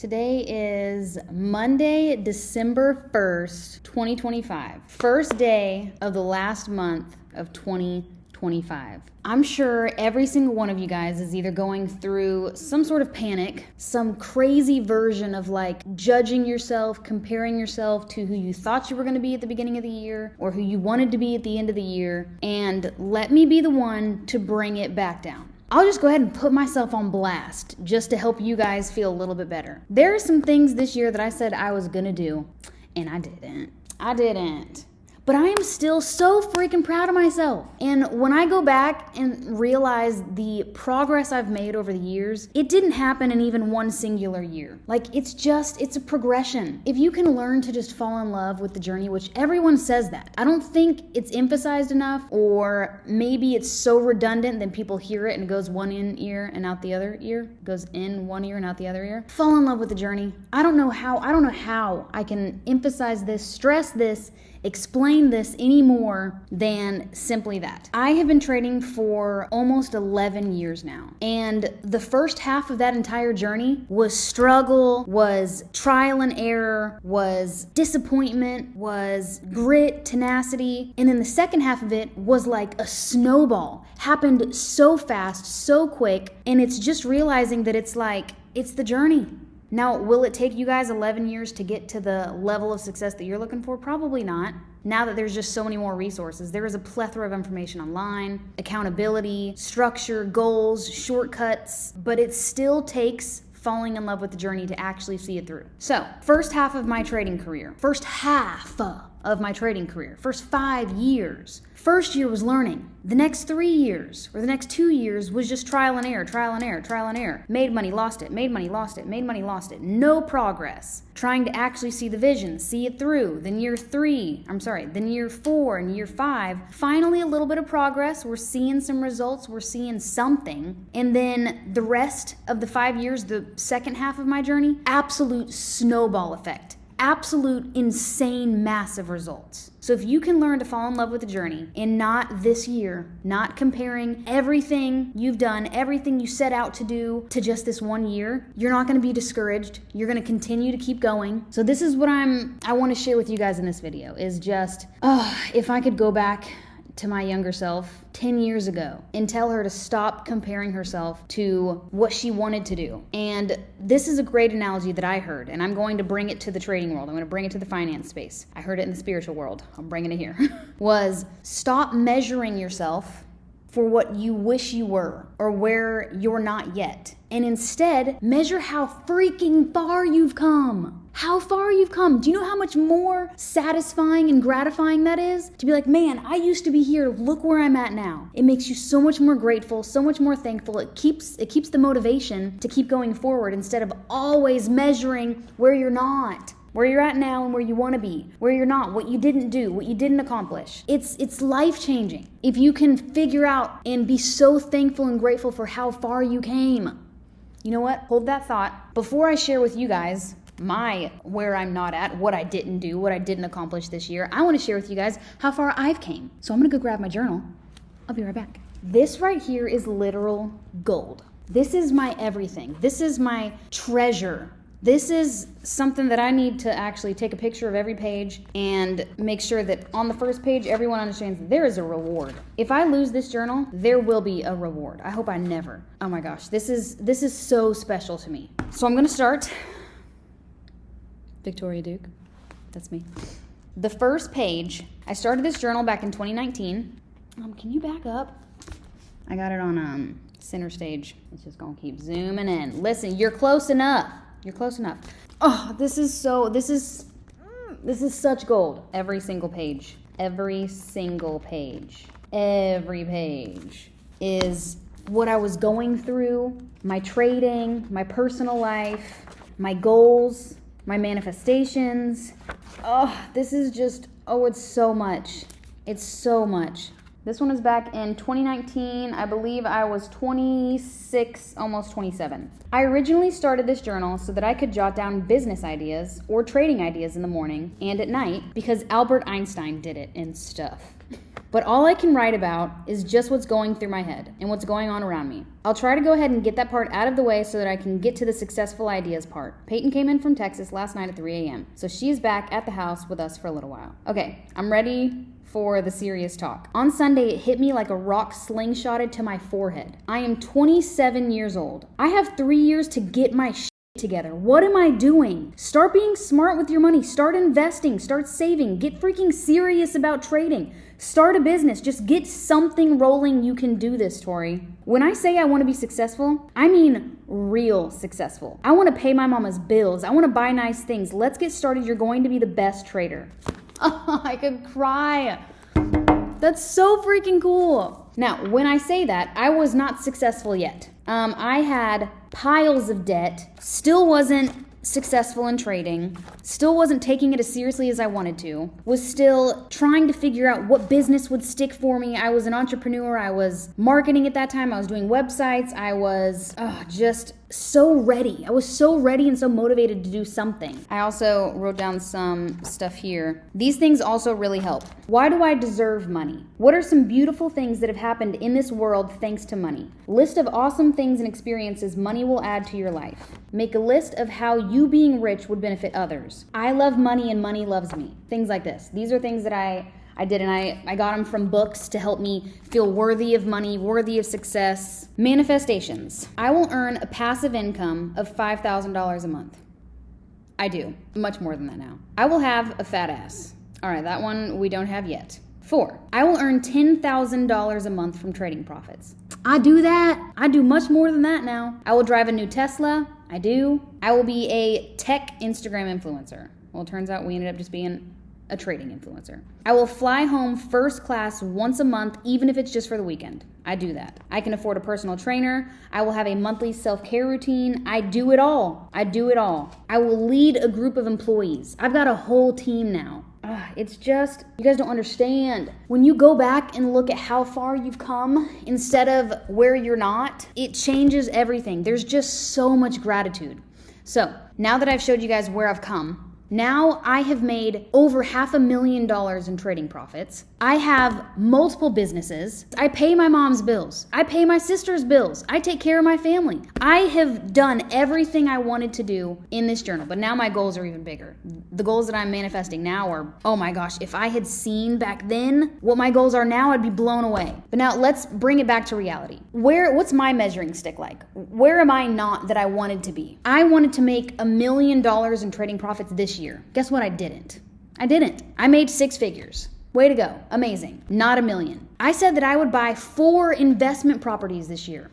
Today is Monday, December 1st, 2025. First day of the last month of 2025. I'm sure every single one of you guys is either going through some sort of panic, some crazy version of like judging yourself, comparing yourself to who you thought you were going to be at the beginning of the year or who you wanted to be at the end of the year. And let me be the one to bring it back down. I'll just go ahead and put myself on blast just to help you guys feel a little bit better. There are some things this year that I said I was gonna do, and I didn't. But I am still so freaking proud of myself. And when I go back and realize the progress I've made over the years, it didn't happen in even one singular year. Like, it's a progression. If you can learn to just fall in love with the journey, which everyone says that, I don't think it's emphasized enough, or maybe it's so redundant that people hear it and it goes one ear and out the other ear. It goes in one ear and out the other ear. Fall in love with the journey. I don't know how I can emphasize this, stress this, explain this any more than simply that. I have been trading for almost 11 years now. And the first half of that entire journey was struggle, was trial and error, was disappointment, was grit, tenacity. And then the second half of it was like a snowball. Happened so fast, so quick. And it's just realizing that it's the journey. Now, will it take you guys 11 years to get to the level of success that you're looking for? Probably not. Now that there's just so many more resources, there is a plethora of information online, accountability, structure, goals, shortcuts, but it still takes falling in love with the journey to actually see it through. So, first half of my trading career, first 5 years. First year was learning. The next 3 years, or the next 2 years, was just trial and error. Made money, lost it, made money, lost it, made money, lost it. No progress. Trying to actually see the vision, see it through. Then year 4 and year 5, finally a little bit of progress. We're seeing some results, we're seeing something. And then the rest of the 5 years, the second half of my journey, absolute snowball effect. Absolute insane massive results. So if you can learn to fall in love with the journey and not this year, not comparing everything you've done, everything you set out to do to just this 1 year, you're not going to be discouraged. You're going to continue to keep going. So this is what I want to share with you guys in this video is just, if I could go back to my younger self 10 years ago and tell her to stop comparing herself to what she wanted to do. And this is a great analogy that I heard, and I'm going to bring it to the trading world. I'm going to bring it to the finance space. I heard it in the spiritual world. I'm bringing it here. Was stop measuring yourself for what you wish you were or where you're not yet. And instead, measure how freaking far you've come. How far you've come. Do you know how much more satisfying and gratifying that is? To be like, man, I used to be here. Look where I'm at now. It makes you so much more grateful, so much more thankful. It keeps the motivation to keep going forward instead of always measuring where you're not. Where you're at now and where you want to be, where you're not, what you didn't do, what you didn't accomplish. It's life-changing. If you can figure out and be so thankful and grateful for how far you came. You know what? Hold that thought. Before I share with you guys where I'm not at, what I didn't do, what I didn't accomplish this year, I want to share with you guys how far I've came. So I'm going to go grab my journal. I'll be right back. This right here is literal gold. This is my everything. This is my treasure. This is something that I need to actually take a picture of every page and make sure that on the first page, everyone understands that there is a reward. If I lose this journal, there will be a reward. I hope I never. Oh my gosh, this is so special to me. So I'm going to start. Victoria Duke, that's me. The first page, I started this journal back in 2019. Can you back up? I got it on center stage. It's just going to keep zooming in. Listen, you're close enough. You're close enough. Oh, this is such gold. Every single page is what I was going through, my trading, my personal life, my goals, my manifestations. This is just, it's so much. It's so much. This one is back in 2019. I believe I was 26, almost 27. I originally started this journal so that I could jot down business ideas or trading ideas in the morning and at night because Albert Einstein did it and stuff. But all I can write about is just what's going through my head and what's going on around me. I'll try to go ahead and get that part out of the way so that I can get to the successful ideas part. Peyton came in from Texas last night at 3 a.m. So she's back at the house with us for a little while. Okay, I'm ready for the serious talk. On Sunday, it hit me like a rock slingshotted to my forehead. I am 27 years old. I have 3 years to get my shit together. What am I doing? Start being smart with your money. Start investing. Start saving. Get freaking serious about trading. Start a business. Just get something rolling. You can do this, Tori. When I say I want to be successful, I mean real successful. I want to pay my mama's bills. I want to buy nice things. Let's get started. You're going to be the best trader. Oh, I could cry. That's so freaking cool. Now, when I say that, I was not successful yet. I had piles of debt, still wasn't successful in trading, still wasn't taking it as seriously as I wanted to, was still trying to figure out what business would stick for me. I was an entrepreneur. I was marketing at that time. I was doing websites. I was just so ready. I was so ready and so motivated to do something. I also wrote down some stuff here. These things also really help. Why do I deserve money? What are some beautiful things that have happened in this world thanks to money? List of awesome things and experiences money will add to your life. Make a list of how you being rich would benefit others. I love money and money loves me. Things like this. These are things that I did, and I got them from books to help me feel worthy of money, worthy of success. Manifestations. I will earn a passive income of $5,000 a month. I do. Much more than that now. I will have a fat ass. All right, that one we don't have yet. 4, I will earn $10,000 a month from trading profits. I do that. I do much more than that now. I will drive a new Tesla. I do. I will be a tech Instagram influencer. Well, it turns out we ended up just being a trading influencer. I will fly home first class once a month, even if it's just for the weekend. I do that. I can afford a personal trainer. I will have a monthly self-care routine. I do it all. I do it all. I will lead a group of employees. I've got a whole team now. It's just, you guys don't understand. When you go back and look at how far you've come instead of where you're not, it changes everything. There's just so much gratitude. So now that I've showed you guys where I've come, now I have made over $500,000 in trading profits. I have multiple businesses. I pay my mom's bills. I pay my sister's bills. I take care of my family. I have done everything I wanted to do in this journal, but now my goals are even bigger. The goals that I'm manifesting now are, oh my gosh, if I had seen back then what my goals are now, I'd be blown away. But now let's bring it back to reality. What's my measuring stick like? Where am I not that I wanted to be? I wanted to make $1 million in trading profits this year. Guess what? I didn't. I made 6 figures. Way to go. Amazing. Not $1 million. I said that I would buy 4 investment properties this year.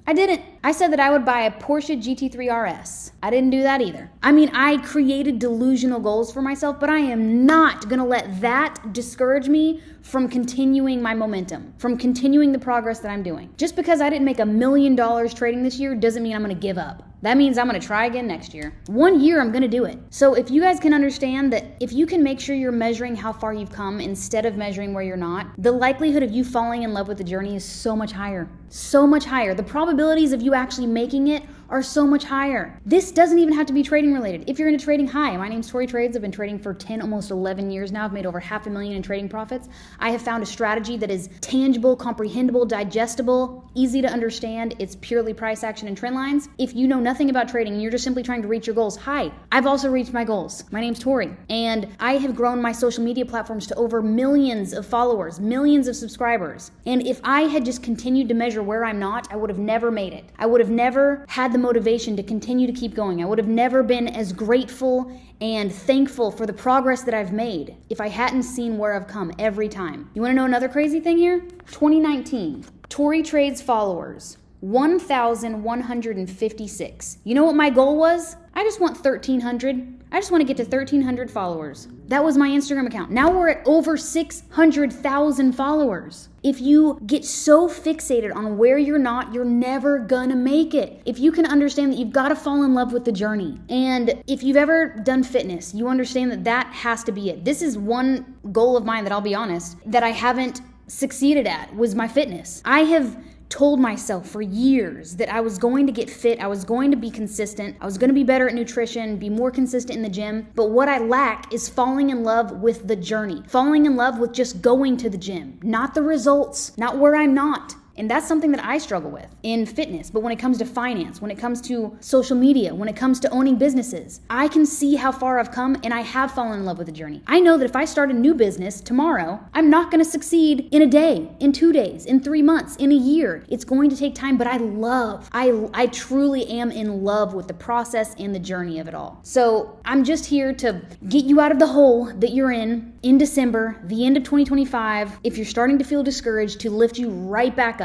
I didn't. I said that I would buy a Porsche GT3 RS. I didn't do that either. I mean, I created delusional goals for myself, but I am not going to let that discourage me from continuing my momentum, from continuing the progress that I'm doing. Just because I didn't make $1 million trading this year doesn't mean I'm going to give up. That means I'm going to try again next year. 1 year, I'm going to do it. So if you guys can understand that if you can make sure you're measuring how far you've come instead of measuring where you're not, the likelihood of you falling in love with the journey is so much higher. So much higher. The probabilities of you actually making it are so much higher. This doesn't even have to be trading related. If you're into trading, hi, my name's Tori Trades. I've been trading for 10, almost 11 years now. I've made over $500,000 in trading profits. I have found a strategy that is tangible, comprehensible, digestible, easy to understand. It's purely price action and trend lines. If you know nothing about trading and you're just simply trying to reach your goals, hi, I've also reached my goals. My name's Tori, and I have grown my social media platforms to over millions of followers, millions of subscribers. And if I had just continued to measure where I'm not, I would have never made it. I would have never had the motivation to continue to keep going. I would have never been as grateful and thankful for the progress that I've made if I hadn't seen where I've come every time. You want to know another crazy thing here? 2019, Tori Trades followers, 1,156. You know what my goal was? I just want 1,300. I just want to get to 1,300 followers. That was my Instagram account. Now we're at over 600,000 followers. If you get so fixated on where you're not, you're never gonna make it. If you can understand that you've got to fall in love with the journey. And if you've ever done fitness, you understand that that has to be it. This is one goal of mine that I'll be honest, that I haven't succeeded at, was my fitness. I have told myself for years that I was going to get fit, I was going to be consistent, I was going to be better at nutrition, be more consistent in the gym. But what I lack is falling in love with the journey, falling in love with just going to the gym, not the results, not where I'm not. And that's something that I struggle with in fitness. But when it comes to finance, when it comes to social media, when it comes to owning businesses, I can see how far I've come, and I have fallen in love with the journey. I know that if I start a new business tomorrow, I'm not going to succeed in a day, in 2 days, in 3 months, in a year. It's going to take time, but I truly am in love with the process and the journey of it all. So I'm just here to get you out of the hole that you're in December, the end of 2025. If you're starting to feel discouraged, to lift you right back up,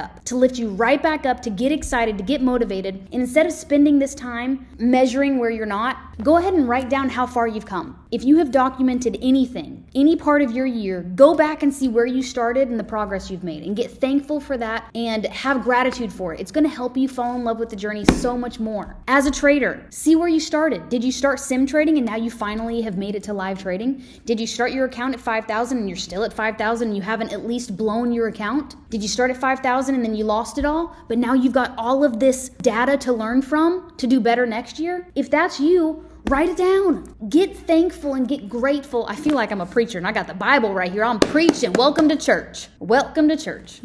to get excited, to get motivated. And instead of spending this time measuring where you're not, go ahead and write down how far you've come. If you have documented anything, any part of your year, go back and see where you started and the progress you've made, and get thankful for that and have gratitude for it. It's going to help you fall in love with the journey so much more. As a trader, see where you started. Did you start sim trading and now you finally have made it to live trading? Did you start your account at 5,000 and you're still at 5,000 and you haven't at least blown your account? Did you start at 5,000 and then you lost it all, but now you've got all of this data to learn from to do better next year? If that's you, write it down. Get thankful and get grateful. I feel like I'm a preacher and I got the Bible right here. I'm preaching. Welcome to church. Welcome to church.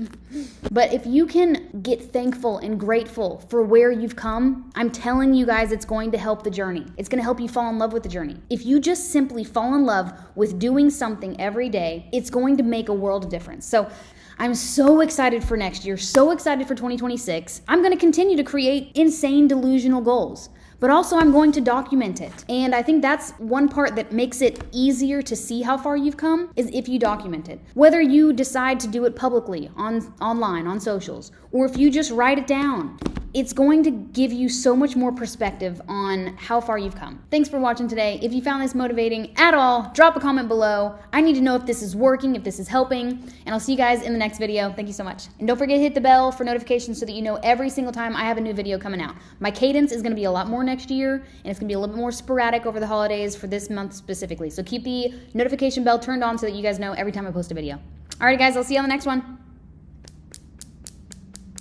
But if you can get thankful and grateful for where you've come, I'm telling you guys, it's going to help the journey. It's going to help you fall in love with the journey. If you just simply fall in love with doing something every day, it's going to make a world of difference. So I'm so excited for next year, so excited for 2026. I'm going to continue to create insane delusional goals, but also I'm going to document it. And I think that's one part that makes it easier to see how far you've come, is if you document it. Whether you decide to do it publicly, online, on socials, or if you just write it down, it's going to give you so much more perspective on how far you've come. Thanks for watching today. If you found this motivating at all, drop a comment below. I need to know if this is working, if this is helping, and I'll see you guys in the next video. Thank you so much. And don't forget to hit the bell for notifications so that you know every single time I have a new video coming out. My cadence is gonna be a lot more next year, and it's gonna be a little bit more sporadic over the holidays for this month specifically. So keep the notification bell turned on so that you guys know every time I post a video. All right, guys, I'll see you on the next one.